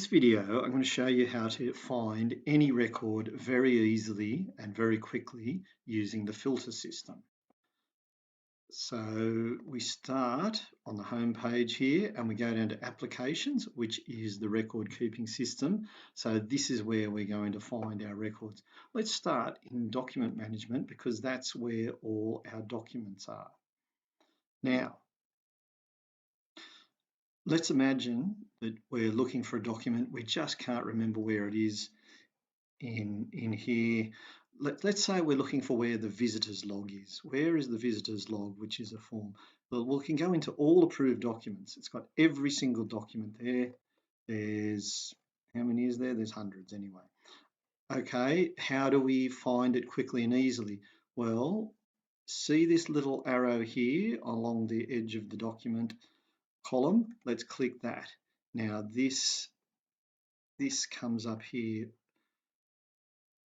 video, I'm going to show you how to find any record very easily and very quickly using the filter system. So we start on the home page here and we go down to applications, which is the record keeping system. So this is where we're going to find our records. Let's start in document management because that's where all our documents are. Now, let's imagine that we're looking for a document. We just can't remember where it is in here. Let's say we're looking for where the visitors log is. Where is the visitors log, which is a form? Well, we can go into all approved documents. It's got every single document there. There's, how many is there? There's hundreds anyway. Okay, how do we find it quickly and easily? Well, see this little arrow here along the edge of the document column? Let's click that. Now this comes up here.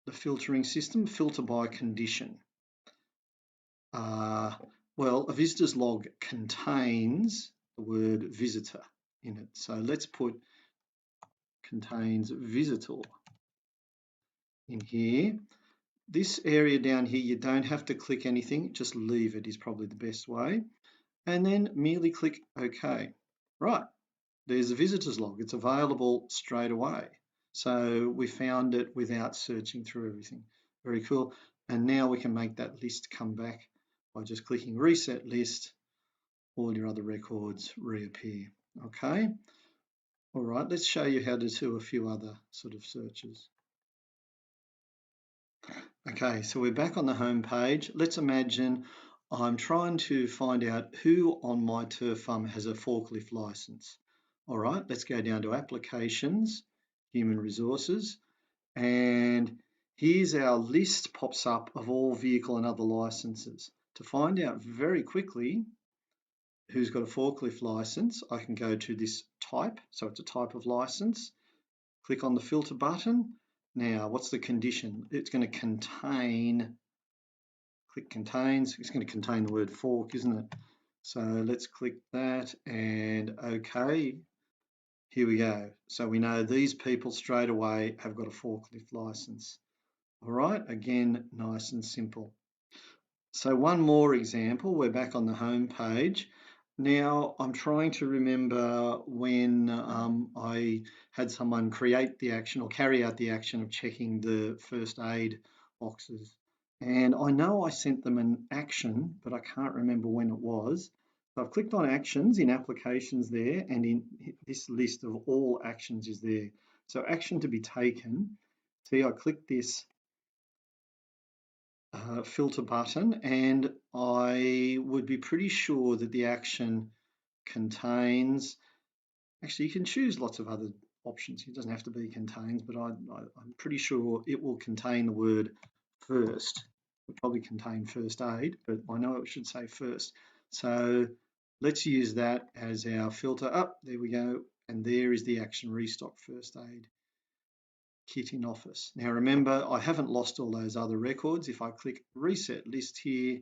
The filtering system, filter by condition. Well, a visitor's log contains the word visitor in it. So let's put contains visitor in here. This area down here, you don't have to click anything, just leave it is probably the best way. And then merely click OK. Right, there's a visitor's log. It's available straight away. So we found it without searching through everything. Very cool. And now we can make that list come back by just clicking reset list. All your other records reappear. Okay. All right, let's show you how to do a few other sort of searches. Okay, so we're back on the home page. Let's imagine I'm trying to find out who on my turf farm has a forklift license. All right, let's go down to applications, human resources, and here's our list pops up of all vehicle and other licenses. To find out very quickly who's got a forklift license, I can go to this type, so it's a type of license, click on the filter button. Now, what's the condition? It's going to contain, click contains, it's going to contain the word fork, isn't it? So let's click that and OK. Here we go. So we know these people straight away have got a forklift license. All right, again, nice and simple. So one more example, we're back on the home page. Now I'm trying to remember when I had someone create the action or carry out the action of checking the first aid boxes. And I know I sent them an action, but I can't remember when it was. So I've clicked on actions in applications there, and in this list of all actions is there. So action to be taken. See, I clicked this filter button and I would be pretty sure that the action contains, actually you can choose lots of other options, it doesn't have to be contains, but I'm pretty sure it will contain the word first. It will probably contain first aid, but I know it should say first. So let's use that as our filter. Up, there we go, and there is the action restock first aid kit in Office. Now remember, I haven't lost all those other records. If I click reset list here,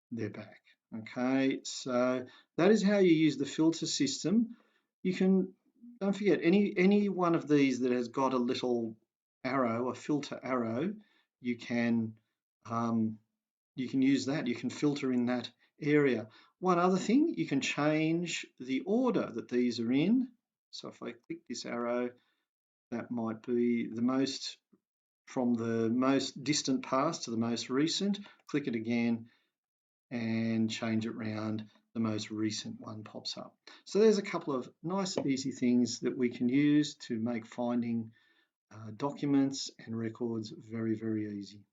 they're back. Okay, so that is how you use the filter system. You can, don't forget, any one of these that has got a little arrow, a filter arrow, you can use that. You can filter in that area. One other thing, you can change the order that these are in. So if I click this arrow, that might be the most, from the most distant past to the most recent. Click it again and change it round, the most recent one pops up. So there's a couple of nice easy things that we can use to make finding documents and records very, very easy.